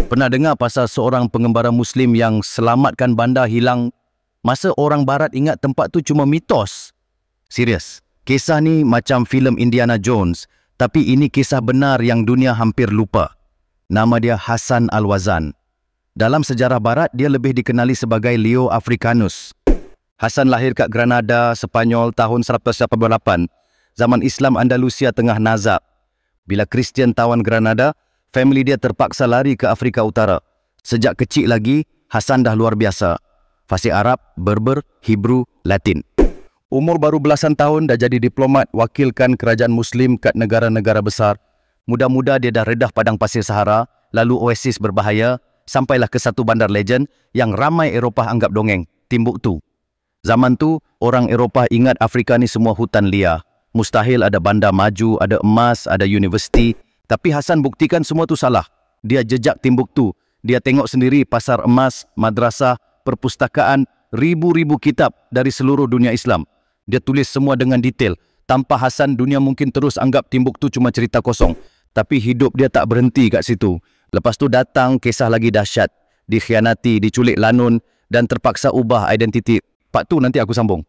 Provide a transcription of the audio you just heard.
Pernah dengar pasal seorang pengembara Muslim yang selamatkan bandar hilang masa orang Barat ingat tempat tu cuma mitos? Serius, kisah ni macam filem Indiana Jones, tapi ini kisah benar yang dunia hampir lupa. Nama dia Hassan Al-Wazan. Dalam sejarah Barat, dia lebih dikenali sebagai Leo Africanus. Hassan lahir kat Granada, Sepanyol tahun 1188. Zaman Islam Andalusia tengah nazak. Bila Kristian tawan Granada, family dia terpaksa lari ke Afrika Utara. Sejak kecil lagi, Hassan dah luar biasa. Fasih Arab, Berber, Hebrew, Latin. Umur baru belasan tahun dah jadi diplomat wakilkan kerajaan Muslim kat negara-negara besar. Muda-muda dia dah redah padang pasir Sahara, lalu oasis berbahaya, sampailah ke satu bandar legend yang ramai Eropah anggap dongeng, Timbuktu. Zaman tu, orang Eropah ingat Afrika ni semua hutan liar. Mustahil ada bandar maju, ada emas, ada universiti. Tapi Hassan buktikan semua tu salah. Dia jejak Timbuktu. Dia tengok sendiri pasar emas, madrasah, perpustakaan, ribu-ribu kitab dari seluruh dunia Islam. Dia tulis semua dengan detail. Tanpa Hassan, dunia mungkin terus anggap Timbuktu cuma cerita kosong. Tapi hidup dia tak berhenti kat situ. Lepas tu datang kisah lagi dahsyat. Dikhianati, diculik lanun dan terpaksa ubah identiti. Part tu nanti aku sambung.